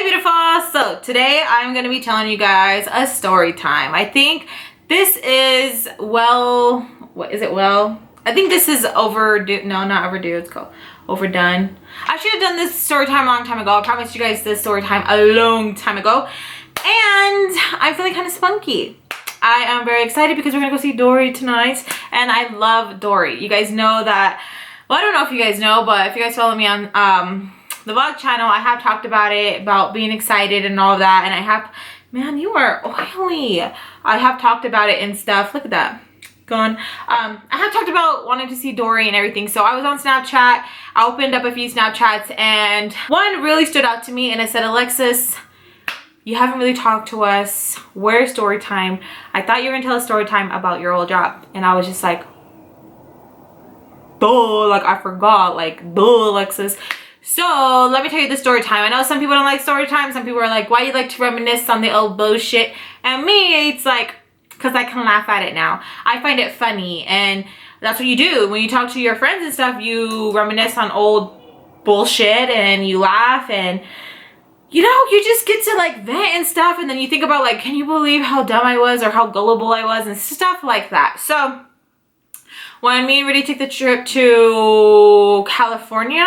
Beautiful. So today I'm going to be telling you guys a story time. I think this is I think this is overdue. No, not overdue. It's called overdone. I should have done this story time a long time ago. I promised you guys this story time a long time ago. And I'm feeling kind of spunky. I am very excited because we're going to go see Dory tonight. And I love Dory. You guys know that. Well, I don't know if you guys know, but if you guys follow me on the vlog channel, I have talked about it, about being excited and all that. And I have, man, you are oily. I have talked about it and stuff. Look at that. Gone. I have talked about wanting to see Dory and everything. So I was on Snapchat. I opened up a few Snapchats and one really stood out to me and it said, Alexis, you haven't really talked to us. Where's story time? I thought you were gonna tell a story time about your old job. And I was just like, duh, like I forgot, like, duh, Alexis. So let me tell you the story time. I know some people don't like story time. Some people are like, why you like to reminisce on the old bullshit? And me, it's like, because I can laugh at it now. I find it funny. And that's what you do. When you talk to your friends and stuff, you reminisce on old bullshit and you laugh and, you know, you just get to like vent and stuff. And then you think about like, can you believe how dumb I was or how gullible I was and stuff like that. So when me and Rudy took the trip to California,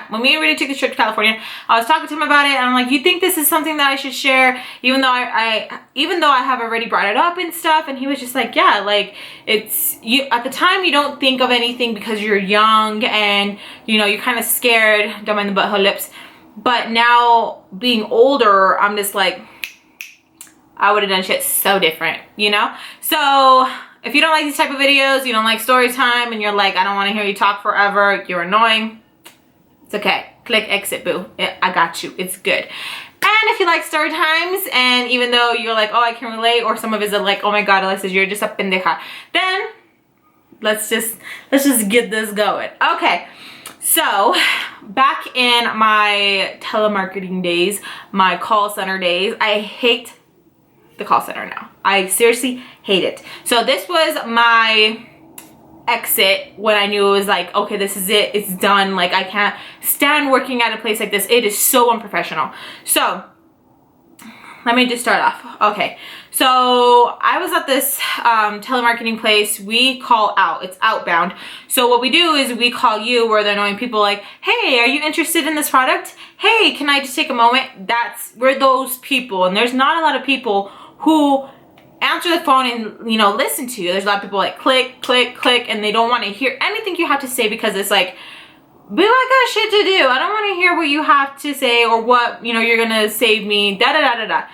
when me and Rudy took the trip to California, I was talking to him about it, and I'm like, you think this is something that I should share, even though I have already brought it up and stuff, and he was just like, yeah, like, it's, you, at the time, you don't think of anything because you're young, and, you know, you're kind of scared, don't mind the butthole lips, but now, being older, I'm just like, I would have done shit so different, you know? So if you don't like these type of videos, you don't like story time, and you're like, I don't want to hear you talk forever, you're annoying, it's okay. Click exit, boo. I got you. It's good. And if you like story times, and even though you're like, oh, I can relate, or some of us are like, oh my god, Alexis, you're just a pendeja, then let's just get this going. Okay. So back in my telemarketing days, my call center days, I hate the call center now. I seriously hate it. So this was my exit when I knew it was like, okay, this is it, it's done. Like, I can't stand working at a place like this. It is so unprofessional. So let me just start off. Okay, so I was at this telemarketing place. We call out, it's outbound. So what we do is we call you, where they're annoying people like, hey, are you interested in this product? Hey, can I just take a moment? We're those people, and there's not a lot of people who answer the phone and, you know, listen to you. There's a lot of people like click, click, click, and they don't want to hear anything you have to say because it's like, boo, I got shit to do. I don't want to hear what you have to say or what, you know, you're gonna save me, da da da da da.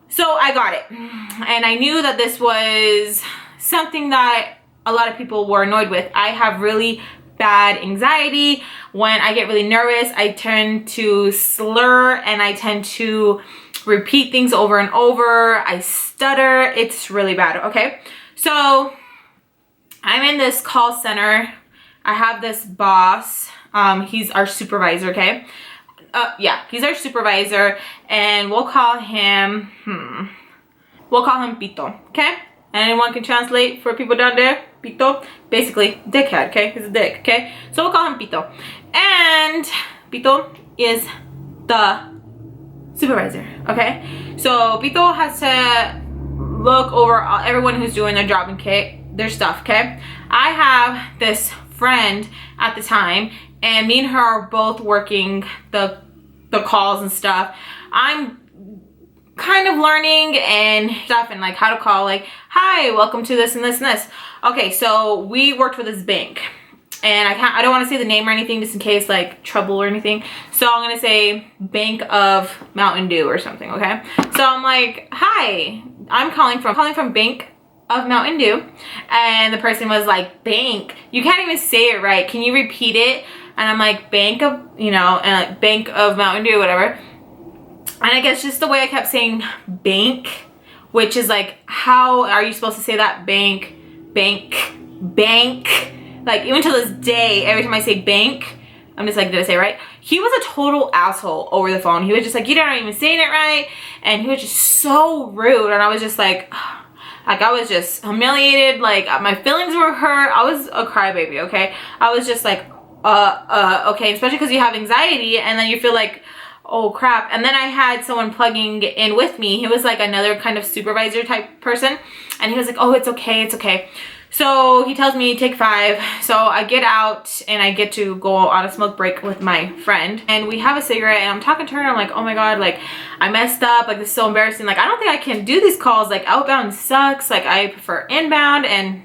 So I got it. And I knew that this was something that a lot of people were annoyed with. I have really bad anxiety. When I get really nervous, I tend to slur and I tend to repeat things over and over. I stutter. It's really bad. Okay, so I'm in this call center. I have this boss. He's our supervisor. Okay, he's our supervisor, and we'll call him Pito. Okay, anyone can translate for people down there. Pito, basically dickhead. Okay, he's a dick. Okay, so we'll call him Pito, and Pito is the supervisor. Okay, so Pito has to look over everyone who's doing their job and their stuff. Okay, I have this friend at the time, and me and her are both working the calls and stuff. I'm kind of learning and stuff, and like how to call, like, hi, welcome to this and this and this. Okay, so we worked with this bank, and I don't want to say the name or anything just in case like trouble or anything. So I'm gonna say Bank of Mountain Dew or something. Okay, so I'm like, hi, I'm calling from Bank of Mountain Dew, and the person was like, bank, you can't even say it right, can you repeat it? And I'm like, Bank of, you know, and like Bank of Mountain Dew, whatever. And I guess just the way I kept saying bank, which is like, how are you supposed to say that? Bank, bank, bank. Like, even to this day, every time I say bank, I'm just like, did I say it right? He was a total asshole over the phone. He was just like, you're not even saying it right. And he was just so rude. And I was just like I was just humiliated. Like, my feelings were hurt. I was a crybaby, okay? I was just like, okay, especially because you have anxiety and then you feel like, oh crap. And then I had someone plugging in with me. He was like another kind of supervisor type person, and he was like, oh, it's okay, it's okay. So he tells me take 5. So I get out and I get to go on a smoke break with my friend, and we have a cigarette, and I'm talking to her and I'm like, oh my god, like I messed up, like this is so embarrassing, like I don't think I can do these calls, like outbound sucks, like I prefer inbound. And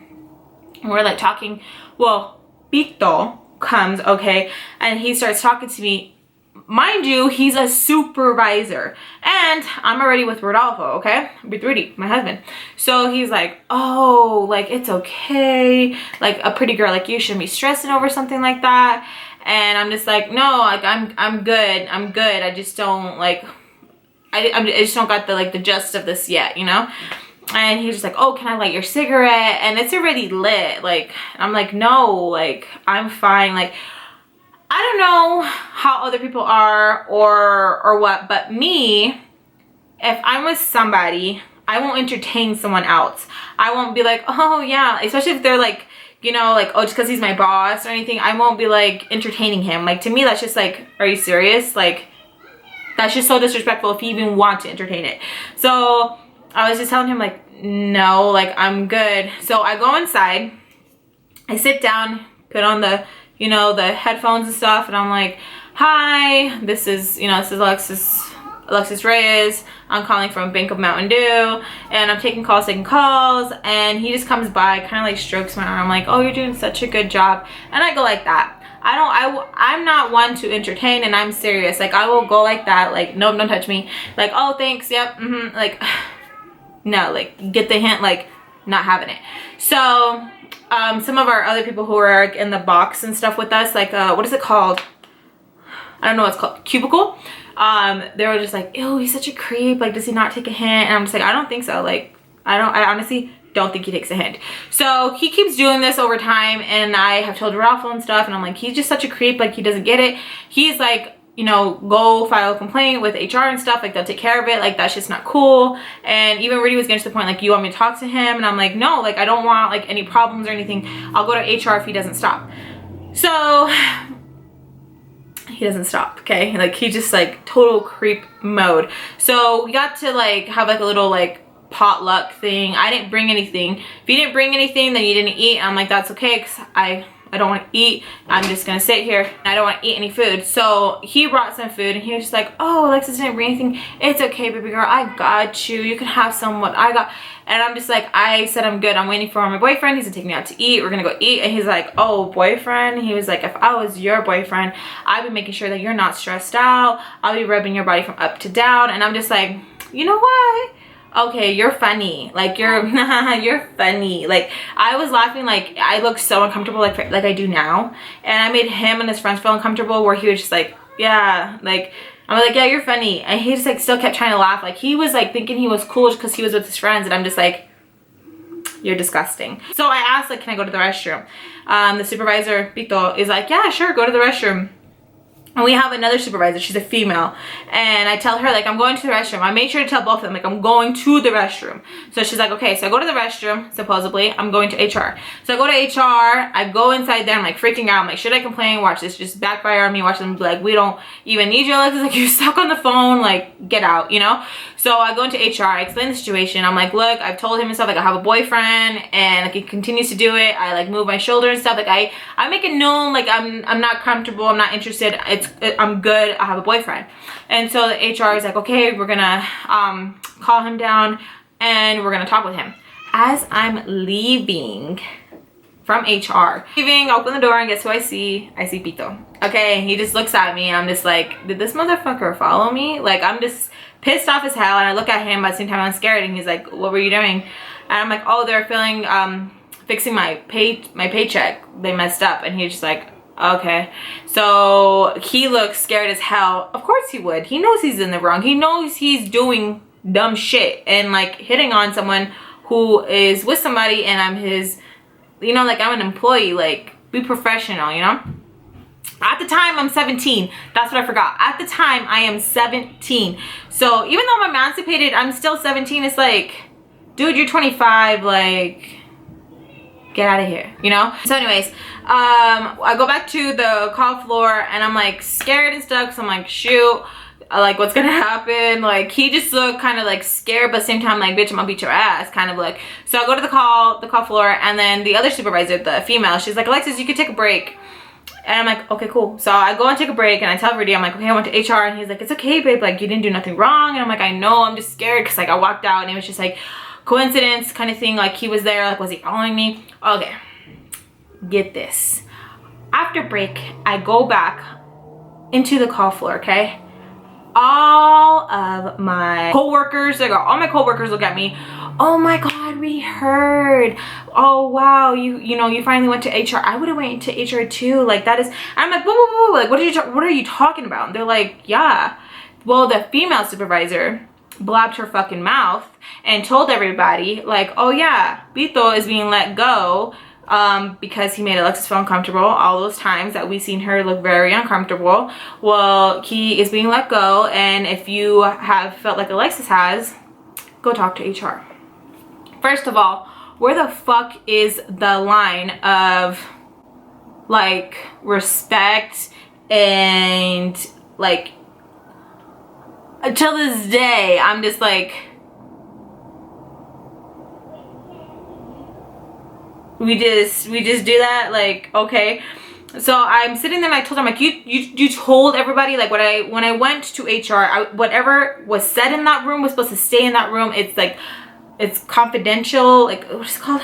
we're like talking. Well, Pito comes, okay, and he starts talking to me. Mind you, he's a supervisor, and I'm already with Rodolfo, okay, with Rudy, my husband. So he's like, oh, like it's okay, like a pretty girl like you shouldn't be stressing over something like that. And I'm just like, no, like I'm good, I just don't like, I just don't got the like the gist of this yet, you know. And he's just like, oh, can I light your cigarette? And it's already lit. Like, I'm like, no, like I'm fine. Like, I don't know how other people are or what, but me, if I'm with somebody, I won't entertain someone else. I won't be like, oh yeah, especially if they're like, you know, like, oh, just because he's my boss or anything, I won't be like entertaining him. Like, to me, that's just like, are you serious? Like, that's just so disrespectful if you even want to entertain it. So I was just telling him like, no, like I'm good. So I go inside, I sit down, put on the, you know, the headphones and stuff, and I'm like, hi, this is, you know, this is Alexis Reyes. I'm calling from Bank of Mountain Dew, and I'm taking calls, and he just comes by, kind of like strokes my arm, like, oh, you're doing such a good job. And I go like that. I'm not one to entertain, and I'm serious. Like, I will go like that, like, nope, don't touch me. Like, oh, thanks, yep, like, no, like, get the hint, like, not having it. So some of our other people who are in the box and stuff with us, like what is it called, I don't know what it's called, cubicle, they were just like, ew, he's such a creep, like does he not take a hint? And I'm just like, I don't think so, like I honestly don't think he takes a hint. So he keeps doing this over time, and I have told Ralph and stuff, and I'm like, he's just such a creep, like he doesn't get it. He's like, you know, go file a complaint with HR and stuff, like they'll take care of it, like that's just not cool. And even Rudy was getting to the point like, you want me to talk to him? And I'm like, no, like I don't want like any problems or anything. I'll go to HR if he doesn't stop. So he doesn't stop, okay? Like he just like total creep mode. So we got to like have like a little like potluck thing. I didn't bring anything. If you didn't bring anything, then you didn't eat. I'm like, that's okay, because I don't want to eat. I'm just gonna sit here. I don't want to eat any food. So he brought some food, and he was just like, oh, Alexis didn't bring anything. It's okay, baby girl, I got you. You can have some what I got. And I'm just like, I said I'm good. I'm waiting for my boyfriend. He's gonna take me out to eat. We're gonna go eat. And he's like, oh, boyfriend? He was like, if I was your boyfriend, I'd be making sure that you're not stressed out. I'll be rubbing your body from up to down. And I'm just like, you know what? Okay, you're funny. Like you're you're funny. Like I was laughing, like I looked so uncomfortable, like I do now. And I made him and his friends feel uncomfortable, where he was just like, yeah, like I'm like, yeah, you're funny. And he just like still kept trying to laugh. Like he was like thinking he was cool because he was with his friends, and I'm just like, you're disgusting. So I asked, like, can I go to the restroom? The supervisor, Pito, is like, yeah, sure, go to the restroom. And we have another supervisor, she's a female, and I tell her, like, I'm going to the restroom. I made sure to tell both of them, like, I'm going to the restroom. So she's like, okay. So I go to the restroom, supposedly I'm going to HR. So I go to HR, I go inside there, I'm like freaking out. I'm like, should I complain? Watch this just backfire on me. Watch them be like, we don't even need you, Alexis, like you're stuck on the phone, like get out, you know? So I go into HR, I explain the situation. I'm like, look, I've told him and stuff, like I have a boyfriend, and like he continues to do it. I like move my shoulder and stuff, like I make it known, like I'm not comfortable, I'm not interested, I'm good, I have a boyfriend. And so the HR is like, okay, we're gonna call him down and we're gonna talk with him. As I'm leaving from HR, I open the door, and guess who I see? I see Pito. Okay, he just looks at me, and I'm just like, did this motherfucker follow me? Like I'm just pissed off as hell, and I look at him, but at the same time I'm scared, and he's like, what were you doing? And I'm like, oh, they're fixing my paycheck. They messed up. And he's just like, okay. So he looks scared as hell. Of course he would. He knows he's in the wrong. He knows he's doing dumb shit and like hitting on someone who is with somebody, and I'm his, you know, like I'm an employee. Like, be professional, you know? At the time, I'm 17. That's what I forgot. At the time, I am 17. So even though I'm emancipated, I'm still 17. It's like, dude, you're 25. Like, get out of here, you know? So anyways, I go back to the call floor, and I'm like scared and stuff, because I'm like, shoot. like what's gonna happen. Like he just looked kind of like scared, but at the same time like, bitch, I'm gonna beat your ass, kind of like. So I go to the call floor, and then the other supervisor, the female, she's like, Alexis, you could take a break. And I'm like, okay, cool. So I go and take a break, and I tell Rudy, I'm like, okay, I went to HR. And he's like, it's okay, babe, like you didn't do nothing wrong. And I'm like, I know, I'm just scared, because like I walked out and it was just like coincidence kind of thing. Like he was there, like was he following me? Okay, get this. After break, I go back into the call floor, okay? All of my co-workers, like all my co-workers look at me. Oh my God, we heard. Oh wow, you know, you finally went to HR. I would have went to HR too. Like that is, I'm like, whoa, whoa, whoa, like what are you talking about? And they're like, yeah. Well, the female supervisor blabbed her fucking mouth and told everybody like, oh yeah, Pito is being let go because he made Alexis feel uncomfortable all those times that we've seen her look very uncomfortable. Well, he is being let go, and if you have felt like Alexis has, go talk to HR. First of all, where the fuck is the line of like respect? And like until this day, I'm just like, we just do that, like, okay. So I'm sitting there and I told them, like, you told everybody, like, when I went to HR, whatever was said in that room was supposed to stay in that room. It's like, it's confidential, like, what's it called?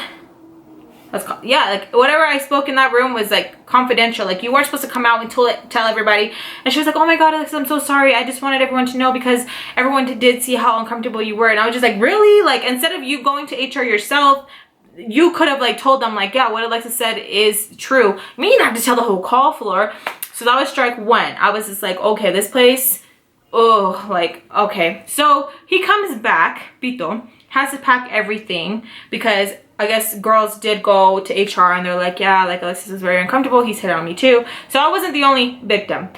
That's called, yeah, like whatever I spoke in that room was like confidential. Like you weren't supposed to come out and tell everybody. And she was like, oh my God, Alex, I'm so sorry. I just wanted everyone to know because everyone did see how uncomfortable you were. And I was just like, really? Like instead of you going to HR yourself, you could have like told them like, yeah, what Alexis said is true. Me not to tell the whole call floor. So that was strike one. I was just like, okay, this place, oh, like, okay. So he comes back, Pito, has to pack everything because I guess girls did go to HR and they're like, yeah, like Alexis is very uncomfortable. He's hit on me too. So I wasn't the only victim.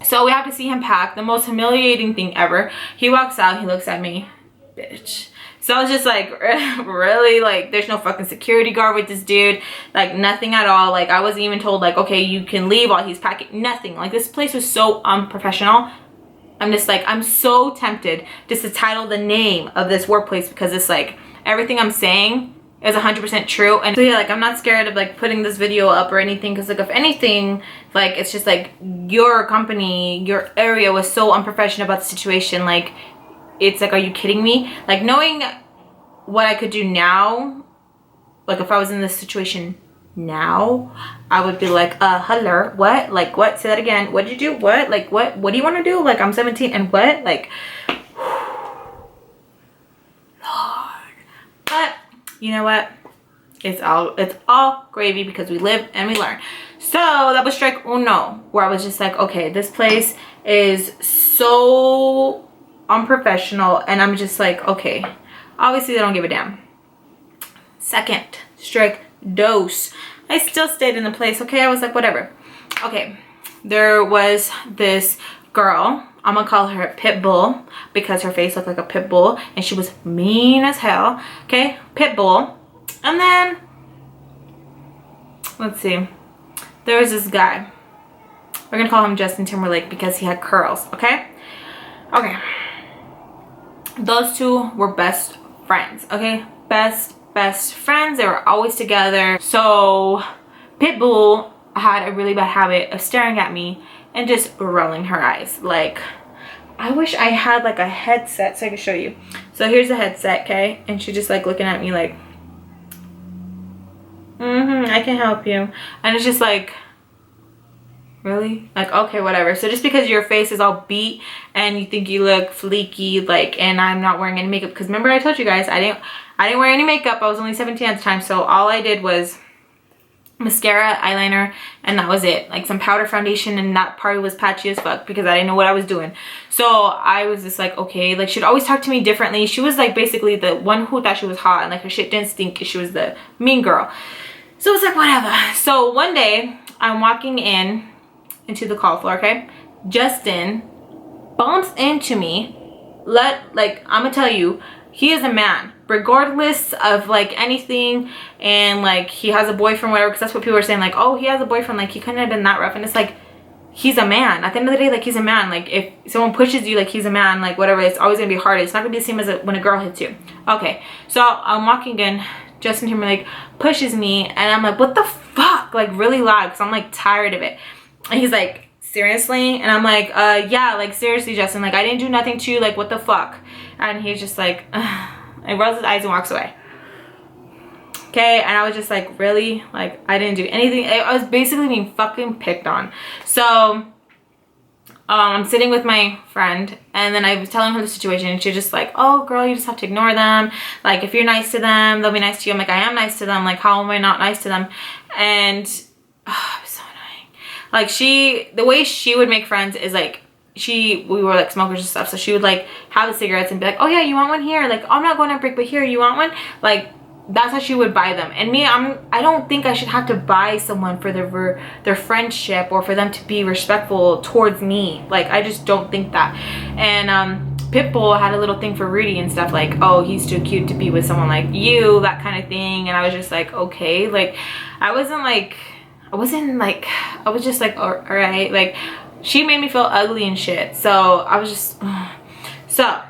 So we have to see him pack. The most humiliating thing ever. He walks out, he looks at me, bitch. So I was just like, really? Like, there's no fucking security guard with this dude. Like, nothing at all. Like, I wasn't even told, like, okay, you can leave while he's packing. Nothing. Like, this place was so unprofessional. I'm just like, I'm so tempted just to title the name of this workplace because it's like, everything I'm saying is 100% true. And so yeah, like I'm not scared of like putting this video up or anything because like if anything, like it's just like your company, your area was so unprofessional about the situation. Like it's like, are you kidding me? Like knowing what I could do now, like if I was in this situation now, I would be like, hello, what? Like what? Say that again. What did you do? What? Like what do you want to do? Like I'm 17 and what? Like Lord. But you know what? It's all gravy because we live and we learn. So that was strike uno, where I was just like, okay, this place is so unprofessional, and I'm just like, okay, obviously they don't give a damn. Second strike dos, I still stayed in the place. Okay, I was like, whatever. Okay, there was this girl, I'm gonna call her Pitbull because her face looked like a pit bull and she was mean as hell. Okay, Pitbull. And then let's see, there was this guy, we're gonna call him Justin Timberlake because he had curls. Okay, those two were best friends. Okay, best friends. They were always together. So Pitbull had a really bad habit of staring at me and just rolling her eyes. Like, I wish I had like a headset so I could show you. So here's a headset, okay? And she's just like looking at me like, I can help you. And it's just like, really? Like, okay, whatever. So just because your face is all beat and you think you look fleeky, like, and I'm not wearing any makeup, because remember I told you guys I didn't wear any makeup. I was only 17 at the time, so all I did was mascara, eyeliner, and that was it. Like some powder foundation, and that part was patchy as fuck because I didn't know what I was doing. So I was just like, okay, like she'd always talk to me differently. She was like basically the one who thought she was hot and like her shit didn't stink. She was the mean girl. So it's like, whatever. So one day I'm walking into the call floor, okay? Justin bumps into me. Like, I'm gonna tell you, he is a man, regardless of like anything, and like he has a boyfriend, whatever, because that's what people are saying, like, oh, he has a boyfriend, like he couldn't have been that rough. And it's like, he's a man. At the end of the day, like, he's a man. Like, if someone pushes you, like, he's a man, like, whatever, it's always gonna be hard. It's not gonna be the same as when a girl hits you. Okay, so I'm walking in, Justin Timberlake pushes me, and I'm like, what the fuck? Like, really loud, because I'm like tired of it. And he's like, seriously? And I'm like, yeah, like, seriously, Justin, like, I didn't do nothing to you, like, what the fuck? And he's just like, and rolls his eyes and walks away. Okay, and I was just like, really? Like, I didn't do anything. I was basically being fucking picked on. So I'm sitting with my friend, and then I was telling her the situation, and she's just like, oh girl, you just have to ignore them. Like, if you're nice to them, they'll be nice to you. I'm like, I am nice to them. Like, how am I not nice to them? And it was so annoying. Like, the way she would make friends is like, we were like smokers and stuff, so she would like have the cigarettes and be like, oh yeah, you want one? Here. Like, I'm not going on break, but here, you want one? Like, that's how she would buy them. And me, I don't think I should have to buy someone for their friendship or for them to be respectful towards me. Like, I just don't think that. And Pitbull had a little thing for Rudy and stuff, like, oh, he's too cute to be with someone like you, that kind of thing. And I was just like, okay. Like, I was just like, all right. Like, she made me feel ugly and shit. So I was just so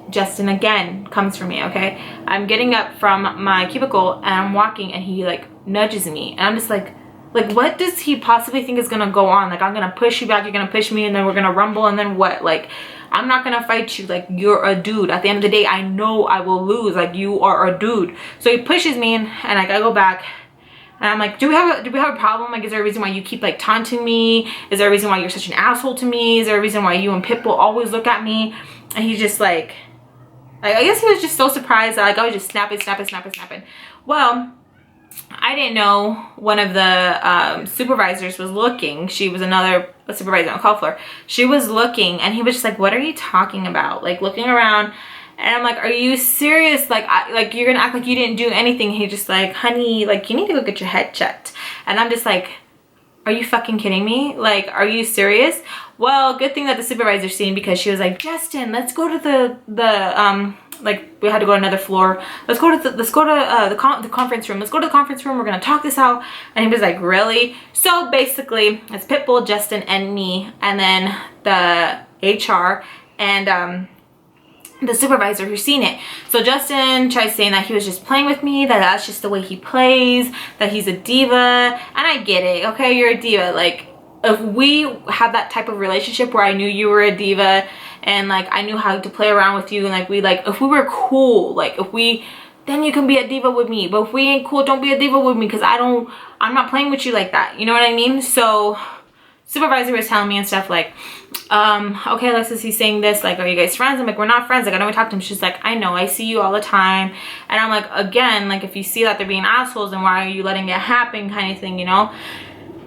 Justin again comes for me. Okay, I'm getting up from my cubicle and I'm walking, and he like nudges me, and I'm just like what does he possibly think is gonna go on? Like, I'm gonna push you back, you're gonna push me, and then we're gonna rumble, and then what? Like, I'm not gonna fight you. Like, you're a dude. At the end of the day, I know I will lose. Like, you are a dude. So he pushes me, and like, I go back, and I'm like, do we have a problem? Like, is there a reason why you keep like taunting me? Is there a reason why you're such an asshole to me? Is there a reason why you and Pitbull always look at me? And he's just like, I guess he was just so surprised that like I was just snapping. Well, I didn't know one of the supervisors was looking. She was a supervisor on the call floor. She was looking, and he was just like, what are you talking about? Like, looking around. And I'm like, are you serious? Like, like, you're gonna act like you didn't do anything. He just like, honey, like, you need to go get your head checked. And I'm just like, are you fucking kidding me? Like, are you serious? Well, good thing that the supervisor seen, because she was like, Justin, let's go to the like, we had to go to another floor. Let's go to the conference room. Let's go to the conference room. We're gonna talk this out. And he was like, really? So basically, it's Pitbull, Justin, and me, and then the HR and the supervisor who's seen it. So Justin tries saying that he was just playing with me, that that's just the way he plays, that he's a diva, and I get it. Okay, you're a diva. Like, if we had that type of relationship where I knew you were a diva, and like I knew how to play around with you, and like if we were cool, like then you can be a diva with me. But if we ain't cool, don't be a diva with me, because I'm not playing with you like that. You know what I mean? So supervisor was telling me and stuff like, okay, Alexis, he's saying this, like, are you guys friends? I'm like, we're not friends. Like, I don't even talk to him. She's like, I know, I see you all the time. And I'm like, again, like, if you see that they're being assholes, then why are you letting it happen, kind of thing, you know?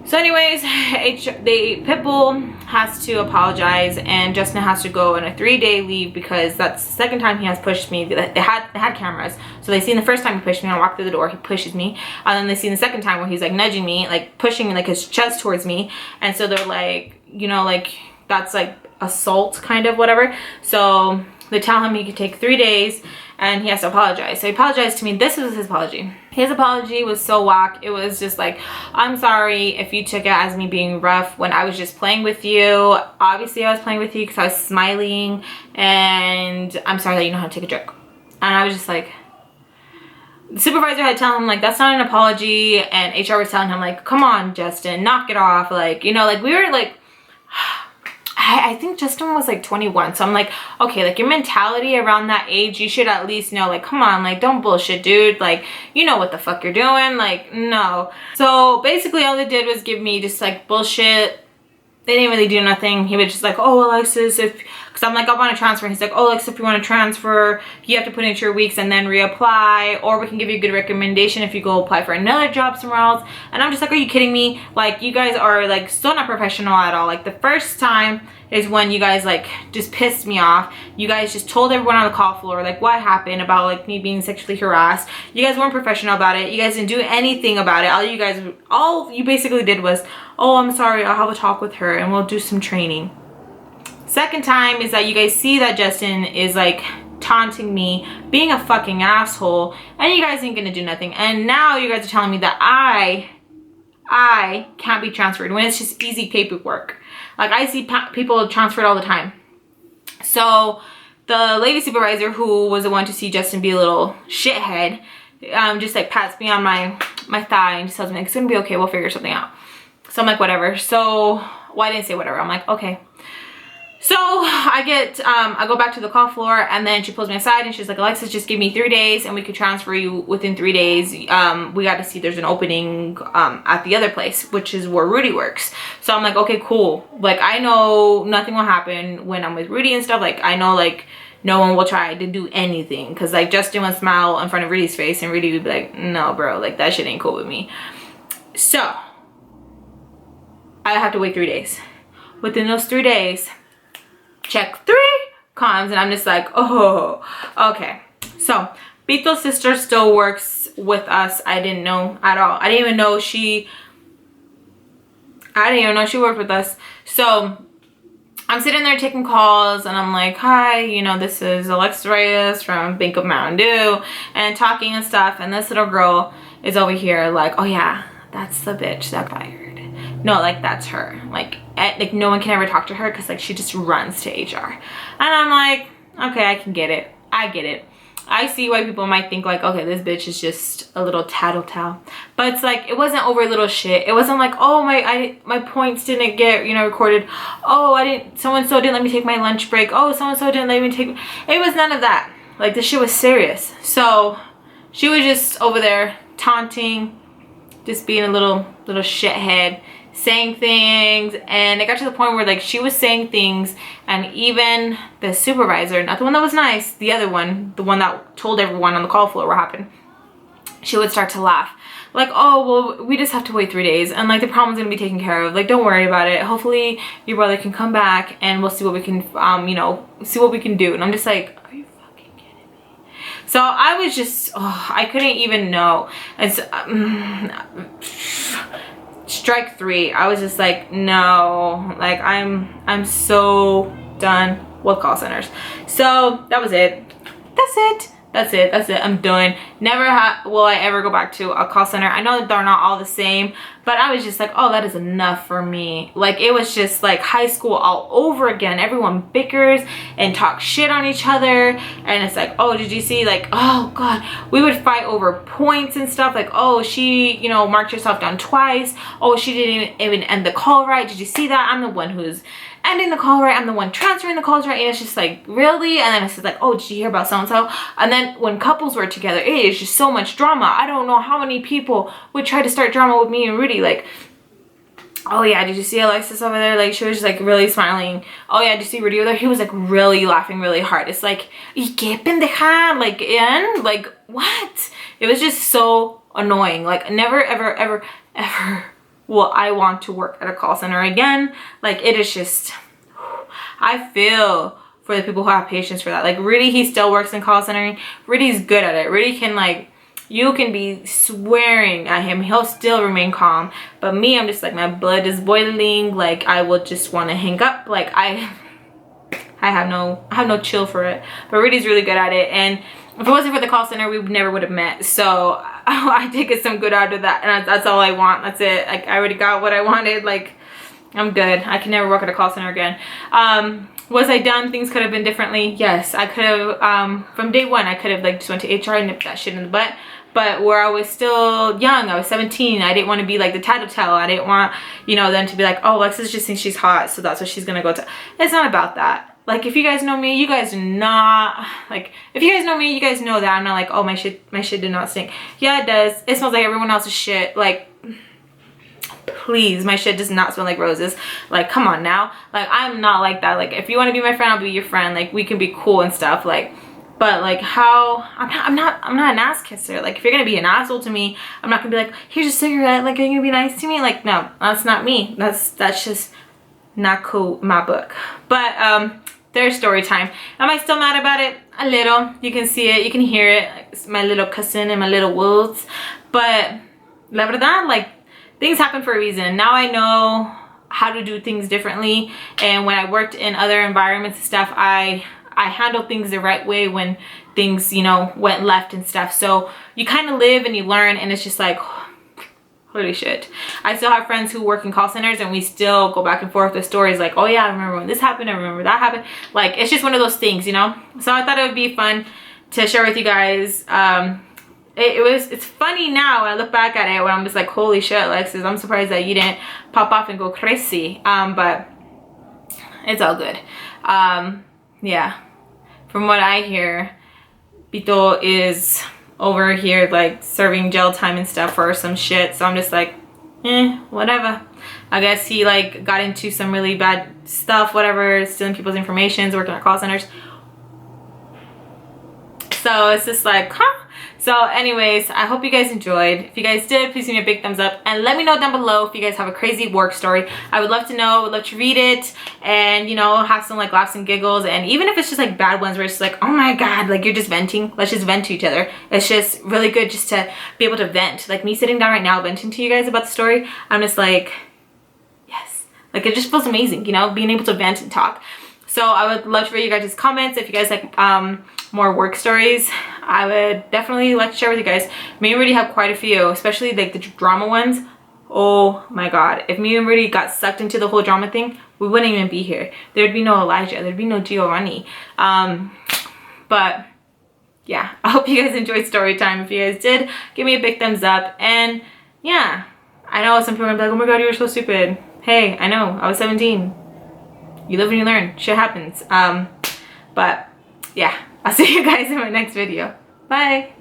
So anyways, Pitbull has to apologize, and Justin has to go on a 3-day leave, because that's the second time he has pushed me. They had cameras, so they seen the first time he pushed me. I walk through the door, he pushes me, and then they seen the second time where he's like nudging me, like pushing like his chest towards me, and so they're like, you know, like, that's like assault, kind of, whatever. So they tell him he could take 3 days and he has to apologize. So he apologized to me. This was his apology. His apology was so whack. It was just like, I'm sorry if you took it as me being rough when I was just playing with you. Obviously I was playing with you because I was smiling, and I'm sorry that you know how to take a joke. And I was just like, the supervisor had to tell him, like, that's not an apology, and HR was telling him, like, come on, Justin, knock it off. Like, you know, like, we were like, I think Justin was like 21, so I'm like, okay, like, your mentality around that age, you should at least know, like, come on, like, don't bullshit, dude. Like, you know what the fuck you're doing. Like, no. So basically all they did was give me just like bullshit. They didn't really do nothing. He was just like, oh, Alexis, because I'm like, I want to transfer. He's like, oh, Alexis, if you want to transfer, you have to put in your weeks and then reapply, or we can give you a good recommendation if you go apply for another job somewhere else. And I'm just like, are you kidding me? Like, you guys are like so not professional at all. Like, the first time is when you guys like just pissed me off. You guys just told everyone on the call floor like what happened about like me being sexually harassed. You guys weren't professional about it. You guys didn't do anything about it. All you basically did was, oh, I'm sorry, I'll have a talk with her and we'll do some training. Second time is that you guys see that Justin is like taunting me, being a fucking asshole, and you guys ain't gonna do nothing. And now you guys are telling me that I I can't be transferred when it's just easy paperwork. Like I see people transferred all the time. So the lady supervisor, who was the one to see Justin be a little shithead, just like pats me on my thigh and just tells me, it's gonna be okay, we'll figure something out. So I'm like, whatever. So, well, I didn't say whatever. I'm like, okay. So I go back to the call floor, and then she pulls me aside and she's like, Alexis, just give me 3 days and we could transfer you within 3 days. We got to see there's an opening at the other place, which is where Rudy works. So I'm like, okay, cool. Like, I know nothing will happen when I'm with Rudy and stuff. Like, I know, like, no one will try to do anything, because like Justin would smile in front of Rudy's face and Rudy would be like, no, bro, like that shit ain't cool with me. So I have to wait 3 days. Within those 3 days, check 3 comes, and I'm just like, oh, okay. So Bito's sister still works with us. I didn't know at all. I didn't even know she worked with us. So I'm sitting there taking calls, and I'm like, hi, you know, this is Alexisjayda from Bank of Mountain Dew, and talking and stuff, and this little girl is over here like, oh yeah, that's the bitch that fired. No, like, that's her. Like no one can ever talk to her, because like she just runs to HR. And I'm like, okay, I can get it. I get it. I see why people might think like, okay, this bitch is just a little tattletale. But it's like, it wasn't over little shit. It wasn't like, oh, my points didn't get, you know, recorded. Oh, so-and-so didn't let me take my lunch break. Oh, so-and-so didn't let me take, it was none of that. Like, this shit was serious. So she was just over there taunting, just being a little shithead, saying things. And it got to the point where like she was saying things, and even the supervisor, not the one that was nice, the other one, the one that told everyone on the call floor what happened, she would start to laugh like, oh, well, we just have to wait 3 days, and like the problem's gonna be taken care of, like don't worry about it, hopefully your brother can come back and we'll see what we can you know, see what we can do. And I'm just like, are you fucking kidding me? So I was just, oh, I couldn't even know. It's strike 3. I was just like, no, like I'm so done with call centers. So that was it. That's it. I'm done. Never will I ever go back to a call center. I know that they're not all the same, but I was just like, oh, that is enough for me. Like, it was just like high school all over again. Everyone bickers and talks shit on each other, and it's like, oh, did you see, like, oh god, we would fight over points and stuff, like, oh, she, you know, marked herself down twice. Oh, she didn't even end the call right. Did you see that? I'm the one who's ending the call right, I'm the one transferring the calls right. And it's just like, really? And then it's just like, oh, did you hear about so-and-so? And then when couples were together, it is just so much drama. I don't know how many people would try to start drama with me and Rudy, like, oh yeah, did you see Alexis over there? Like, she was just like really smiling. Oh yeah, did you see Rudy over there? He was like really laughing really hard. It's like, ¿y qué pendeja? Like, and like, what? It was just so annoying. Like, never ever will I want to work at a call center again. Like, it is just, I feel for the people who have patience for that. Like, Rudy, he still works in call centering. Rudy's good at it. Rudy can, like, you can be swearing at him, he'll still remain calm. But me, I'm just like, my blood is boiling. Like, I will just want to hang up. Like, I have no chill for it. But Rudy's really good at it, and if it wasn't for the call center, we never would have met. So I did get some good out of that, and that's all I want. That's it. Like, I already got what I wanted. Like, I'm good. I can never work at a call center again. Was I done? Things could have been differently. Yes, I could have. From day one, I could have like just went to HR and nipped that shit in the butt. But where I was still young, I was 17. I didn't want to be like the tattletale. I didn't want, you know, them to be like, oh, Alexis just thinks she's hot, so that's what she's gonna go to. It's not about that. Like, if you guys know me, you guys do not, like, if you guys know me, you guys know that I'm not like, oh, my shit did not stink. Yeah, it does. It smells like everyone else's shit. Like, please, my shit does not smell like roses. Like, come on now. Like, I'm not like that. Like, if you want to be my friend, I'll be your friend. Like, we can be cool and stuff. Like, but like, how, I'm not an ass kisser. Like, if you're gonna be an asshole to me, I'm not gonna be like, here's a cigarette. Like, are you gonna be nice to me? Like, no, that's not me. That's just not cool in my book. But there's story time. Am I still mad about it? A little. You can see it, you can hear it. It's my little cousin and my little wolves. But la verdad, like, things happen for a reason. Now I know how to do things differently, and when I worked in other environments and stuff, I handled things the right way when things, you know, went left and stuff. So you kind of live and you learn, and it's just like, Holy shit. I still have friends who work in call centers and we still go back and forth with stories like, oh yeah, I remember when this happened, I remember that happened. Like, it's just one of those things, you know? So I thought it would be fun to share with you guys. It's funny now when I look back at it, when I'm just like, holy shit, Alexis, I'm surprised that you didn't pop off and go crazy. But it's all good. Yeah. From what I hear, Pito is over here like serving jail time and stuff for some shit, so I'm just like, whatever. I guess he like got into some really bad stuff, whatever, stealing people's information, working at call centers. So it's just like, huh? So anyways, I hope you guys enjoyed. If you guys did, please give me a big thumbs up and let me know down below if you guys have a crazy work story. I would love to know, would love to read it, and you know, have some like laughs and giggles. And even if it's just like bad ones where it's like, oh my god, like you're just venting, let's just vent to each other. It's just really good just to be able to vent. Like me sitting down right now venting to you guys about the story, I'm just like, yes, like it just feels amazing, you know, being able to vent and talk. So I would love to read you guys' comments. If you guys like more work stories, I would definitely like to share with you guys. Me and Rudy have quite a few, especially like the drama ones. Oh my god, if me and Rudy got sucked into the whole drama thing, we wouldn't even be here. There'd be no Elijah, there'd be no Giovanni. But yeah, I hope you guys enjoyed story time. If you guys did, give me a big thumbs up. And yeah, I know some people are gonna be like, oh my god, you were so stupid. Hey, I know, I was 17. You live and you learn. Shit happens. But yeah, I'll see you guys in my next video. Bye.